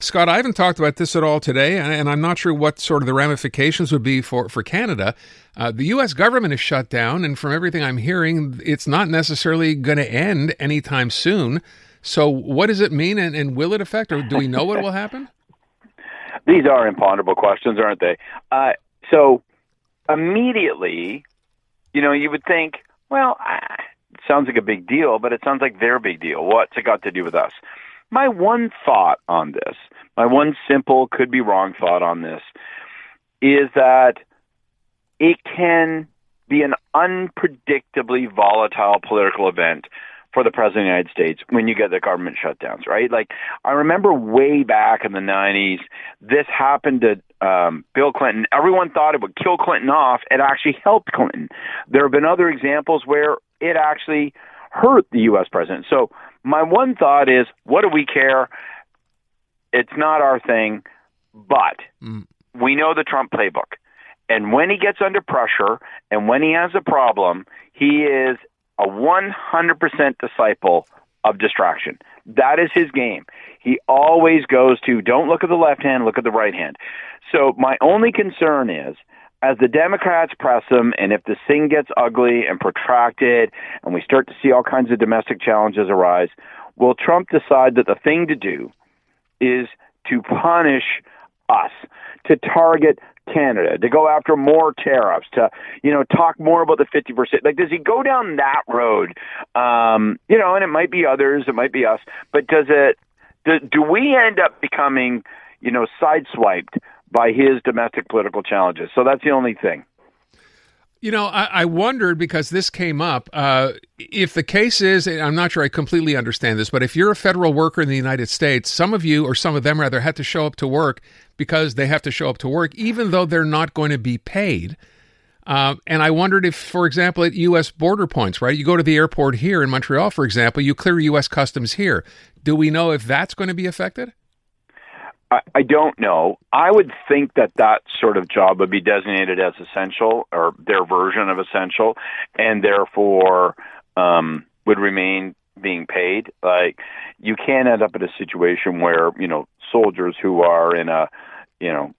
Scott, I haven't talked about this at all today, and I'm not sure what sort of the ramifications would be for Canada. The U.S. government is shut down, and from everything I'm hearing, it's not necessarily going to end anytime soon. So what does it mean, and will it affect, or do we know what will happen? These are imponderable questions, aren't they? So immediately, you would think, well, it sounds like a big deal, but it sounds like their big deal. What's it got to do with us? My one thought on this, my one simple, could be wrong thought on this, is that it can be an unpredictably volatile political event for the President of the United States when you get the government shutdowns, right? Like, I remember way back in the 90s, this happened to Bill Clinton. Everyone thought it would kill Clinton off. It actually helped Clinton. There have been other examples where it actually hurt the U.S. president. So my one thought is, what do we care? It's not our thing, but we know the Trump playbook. And when he gets under pressure and when he has a problem, he is a 100% disciple of distraction. That is his game. He always goes to, don't look at the left hand, look at the right hand. So my only concern is, as the Democrats press him, and if this thing gets ugly and protracted, and we start to see all kinds of domestic challenges arise, will Trump decide that the thing to do is to punish us, to target Canada, to go after more tariffs, to, talk more about the 50%. Like, does he go down that road? And it might be others, it might be us, but do we end up becoming, sideswiped by his domestic political challenges? So that's the only thing. I wondered, because this came up, if the case is, I'm not sure I completely understand this, but if you're a federal worker in the United States, some of you, or some of them rather, had to show up to work because they have to show up to work, even though they're not going to be paid. And I wondered if, for example, at U.S. border points, right? You go to the airport here in Montreal, for example, you clear U.S. customs here. Do we know if that's going to be affected? I don't know. I would think that sort of job would be designated as essential, or their version of essential, and therefore would remain being paid. Like, you can't end up in a situation where, soldiers who are in an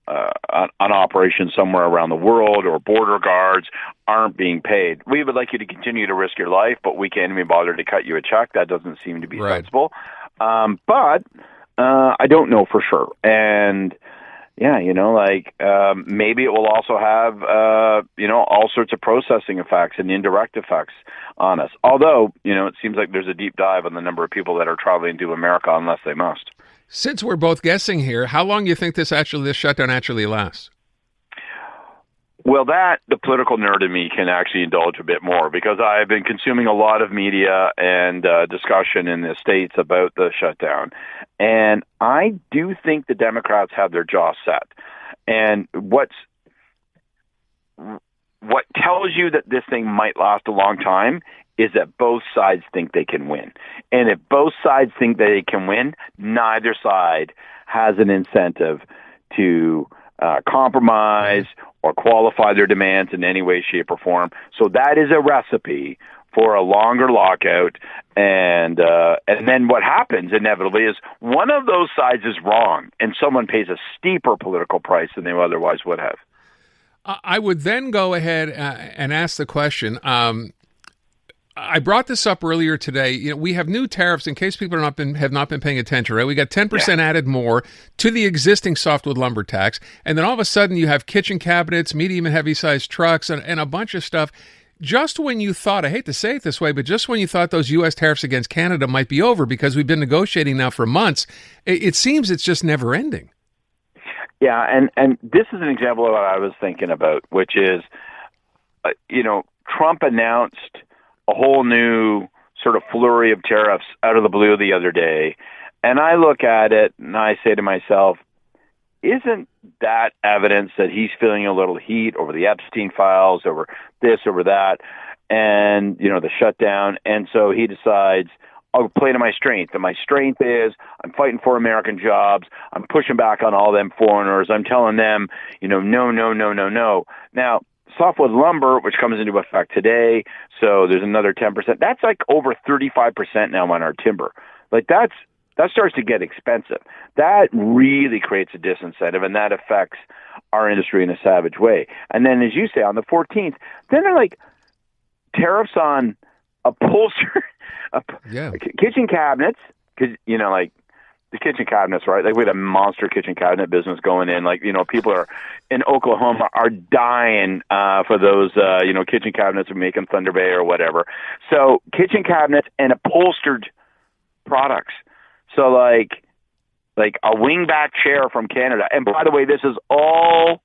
operation somewhere around the world, or border guards, aren't being paid. We would like you to continue to risk your life, but we can't even bother to cut you a check. That doesn't seem to be sensible. But I don't know for sure. And maybe it will also have, all sorts of processing effects and indirect effects on us. Although, it seems like there's a deep dive on the number of people that are traveling to America unless they must. Since we're both guessing here, how long do you think this shutdown actually lasts? Well, the political nerd in me can actually indulge a bit more, because I've been consuming a lot of media and discussion in the States about the shutdown. And I do think the Democrats have their jaw set. And what tells you that this thing might last a long time is that both sides think they can win. And if both sides think that they can win, neither side has an incentive to compromise or qualify their demands in any way, shape, or form. So that is a recipe for a longer lockout. And then what happens inevitably is one of those sides is wrong, and someone pays a steeper political price than they otherwise would have. I would then go ahead and ask the question. I brought this up earlier today. We have new tariffs, in case people have not been paying attention, right? We got 10% added more to the existing softwood lumber tax. And then all of a sudden you have kitchen cabinets, medium and heavy sized trucks, and a bunch of stuff. Just when you thought, I hate to say it this way, but just when you thought those U.S. tariffs against Canada might be over, because we've been negotiating now for months, it seems it's just never ending. Yeah, and this is an example of what I was thinking about, which is, Trump announced a whole new sort of flurry of tariffs out of the blue the other day. And I look at it and I say to myself, isn't that evidence that he's feeling a little heat over the Epstein files, over this, over that, and, the shutdown? And so he decides, I'll play to my strength. And my strength is I'm fighting for American jobs. I'm pushing back on all them foreigners. I'm telling them, no, no, no, no, no. Now, softwood lumber, which comes into effect today, so there's another 10%. That's like over 35% now on our timber. Like, that's that starts to get expensive. That really creates a disincentive, and that affects our industry in a savage way. And then, as you say, on the 14th, then they're like tariffs on upholstery, kitchen cabinets, because, you know, like the kitchen cabinets, right? Like we had a monster kitchen cabinet business going in. Like, you know, people are in Oklahoma are dying for those, you know, kitchen cabinets we make in Thunder Bay or whatever. So kitchen cabinets and upholstered products. So like a wingback chair from Canada. And by the way, this is all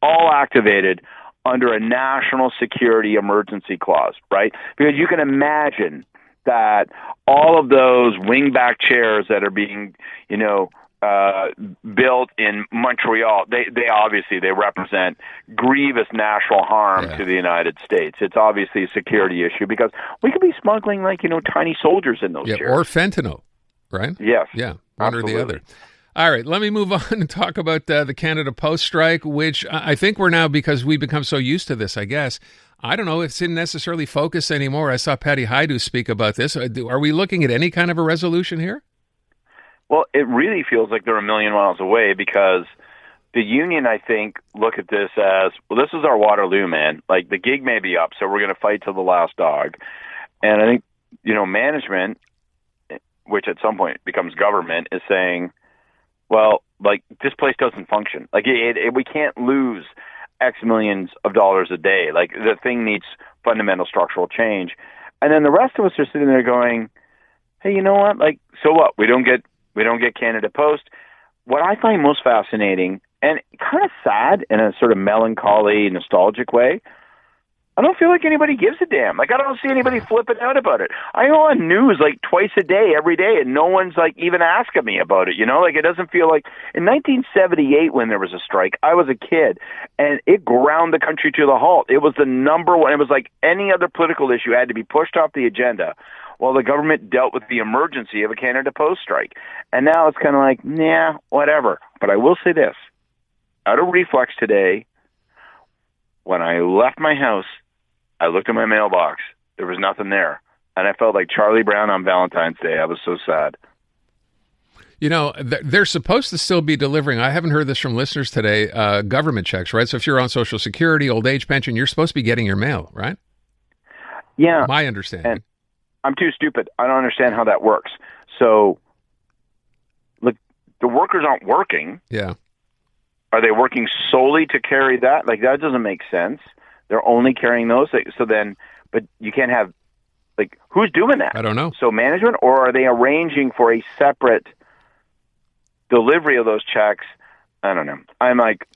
activated under a national security emergency clause, right? Because you can imagine that all of those wingback chairs that are being, you know, built in Montreal, they obviously represent grievous national harm to the United States. It's obviously a security issue because we could be smuggling, like, you know, tiny soldiers in those chairs. Or fentanyl, right? Yes. Yeah, one absolutely. or the other. All right, let me move on and talk about the Canada Post strike, which I think we're now, because we've become so used to this, I guess, I don't know if it's in necessarily focus anymore. I saw Patty Haidu speak about this. Are we looking at any kind of a resolution here? Well, it really feels like they're a million miles away because the union, I think, look at this as, well, this is our Waterloo, man. Like, the gig may be up, so we're going to fight till the last dog. And I think, you know, management, which at some point becomes government, is saying, well, like, this place doesn't function. Like, we can't lose X millions of dollars a day. Like, the thing needs fundamental structural change. And then the rest of us are sitting there going, hey, you know what? Like, so what? We don't get Canada Post. What I find most fascinating and kind of sad in a sort of melancholy, nostalgic way, I don't feel like anybody gives a damn. Like, I don't see anybody flipping out about it. I go on news like twice a day, every day, and no one's like even asking me about it, you know? Like, it doesn't feel like... In 1978, when there was a strike, I was a kid, and it ground the country to the halt. It was the number one... It was like any other political issue had to be pushed off the agenda while the government dealt with the emergency of a Canada Post strike. And now it's kind of like, nah, whatever. But I will say this. Out of reflex today, when I left my house, I looked at my mailbox. There was nothing there. And I felt like Charlie Brown on Valentine's Day. I was so sad. You know, they're supposed to still be delivering, I haven't heard this from listeners today, government checks, right? So if you're on Social Security, old age pension, you're supposed to be getting your mail, right? Yeah. My understanding. And I'm too stupid. I don't understand how that works. So, look, the workers aren't working. Yeah. Are they working solely to carry that? Like, that doesn't make sense. They're only carrying those. So then, but you can't have, like, who's doing that? I don't know. So management, or are they arranging for a separate delivery of those checks? I don't know. I'm like,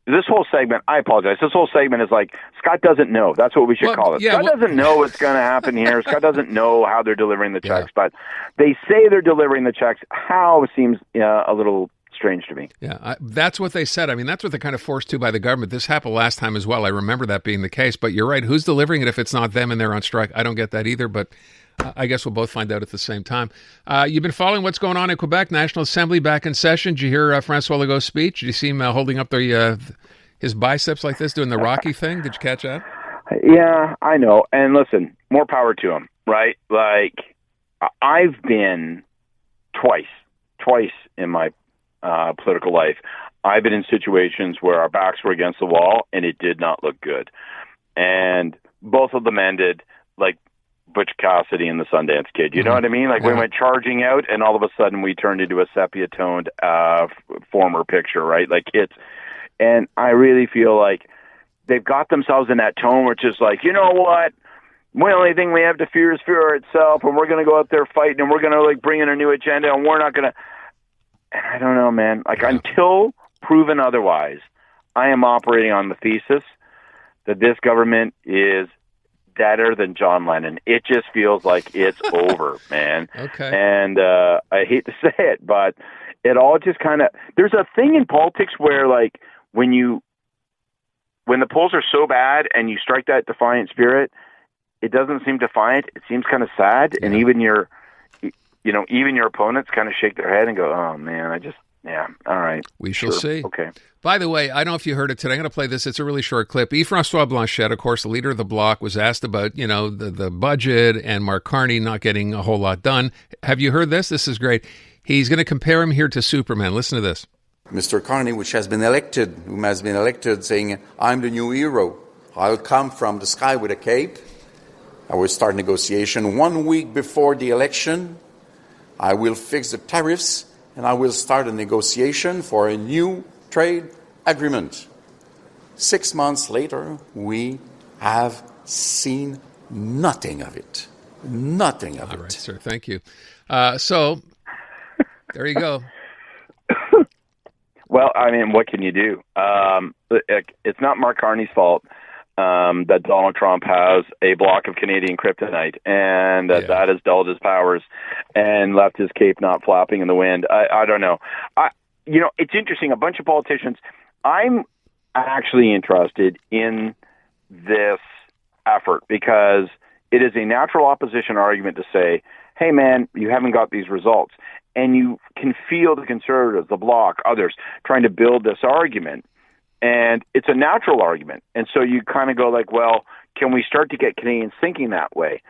this whole segment, I apologize. This whole segment is like, Scott doesn't know. That's what we should call it. Scott doesn't know what's going to happen here. Scott doesn't know how they're delivering the checks, but they say they're delivering the checks. How seems a little strange to me. Yeah, that's what they said. I mean, that's what they're kind of forced to by the government. This happened last time as well. I remember that being the case. But you're right. Who's delivering it if it's not them and they're on strike? I don't get that either. But I guess we'll both find out at the same time. You've been following what's going on in Quebec. National Assembly back in session. Did you hear Francois Legault's speech? Did you see him holding up his biceps like this, doing the Rocky thing? Did you catch that? Yeah, I know. And listen, more power to him, right? Like, I've been twice in my political life. I've been in situations where our backs were against the wall and it did not look good. And both of them ended like Butch Cassidy and the Sundance Kid. You know what I mean? Like, we went charging out and all of a sudden we turned into a sepia-toned former picture, right? Like, and I really feel like they've got themselves in that tone, which is like, you know what? The only thing we have to fear is fear itself, and we're going to go out there fighting, and we're going to like bring in a new agenda, and we're not going to... And I don't know, man. Like, until proven otherwise, I am operating on the thesis that this government is deader than John Lennon. It just feels like it's over, man. Okay. And I hate to say it, but it all just kind of... There's a thing in politics where, like, when the polls are so bad and you strike that defiant spirit, it doesn't seem defiant. It seems kind of sad, and even your opponents kind of shake their head and go, "Oh man, all right." We shall see. Okay. By the way, I don't know if you heard it today. I'm going to play this. It's a really short clip. Yves-François Blanchet, of course, the leader of the Bloc, was asked about, the budget and Mark Carney not getting a whole lot done. Have you heard this? This is great. He's going to compare him here to Superman. Listen to this. Mr. Carney, who has been elected, saying, I'm the new hero. I'll come from the sky with a cape. I will start negotiation 1 week before the election. I will fix the tariffs, and I will start a negotiation for a new trade agreement. 6 months later, we have seen nothing of it. Nothing of it. All right, sir. Thank you. So there you go. Well, I mean, what can you do? It's not Mark Carney's fault that Donald Trump has a block of Canadian kryptonite and that has dulled his powers and left his cape not flapping in the wind. I don't know. It's interesting. A bunch of politicians. I'm actually interested in this effort because it is a natural opposition argument to say, hey, man, you haven't got these results. And you can feel the conservatives, the bloc, others trying to build this argument. And it's a natural argument. And so you kind of go like, well, can we start to get Canadians thinking that way?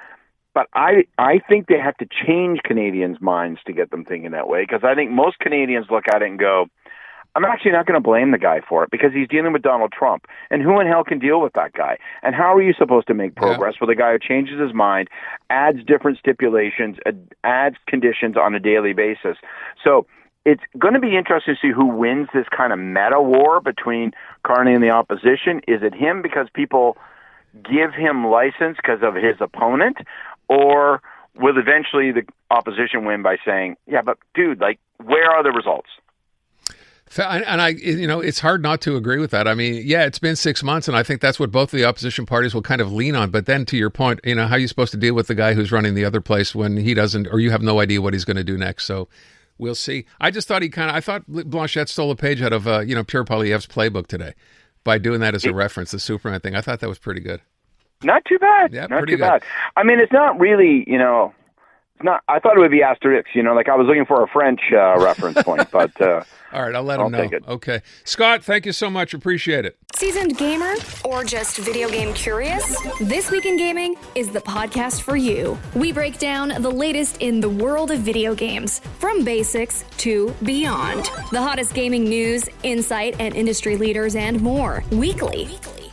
But I think they have to change Canadians' minds to get them thinking that way, because I think most Canadians look at it and go, I'm actually not going to blame the guy for it because he's dealing with Donald Trump. And who in hell can deal with that guy? And how are you supposed to make progress with a guy who changes his mind, adds different stipulations, adds conditions on a daily basis? So it's going to be interesting to see who wins this kind of meta war between Carney and the opposition. Is it him because people give him license because of his opponent? Or will eventually the opposition win by saying, yeah, but dude, like, where are the results? And it's hard not to agree with that. I mean, yeah, it's been 6 months, and I think that's what both of the opposition parties will kind of lean on. But then to your point, how are you supposed to deal with the guy who's running the other place when he doesn't, or you have no idea what he's going to do next? So we'll see. I just thought I thought Blanchette stole a page out of, Pierre Poilievre's playbook today by doing that as a reference, the Superman thing. I thought that was pretty good. Not too bad. Yeah, not pretty too good. bad. I mean, it's not really, it's not. I thought it would be Asterix, like I was looking for a French reference point, but all right, I'll let him know. Take it. Okay, Scott, thank you so much. Appreciate it. Seasoned gamer or just video game curious? This Week in Gaming is the podcast for you. We break down the latest in the world of video games, from basics to beyond. The hottest gaming news, insight, and industry leaders and more weekly.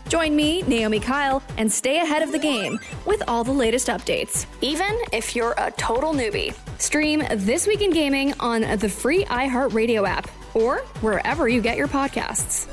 Join me, Naomi Kyle, and stay ahead of the game with all the latest updates, even if you're a total newbie. Stream This Week in Gaming on the free iHeartRadio app or wherever you get your podcasts.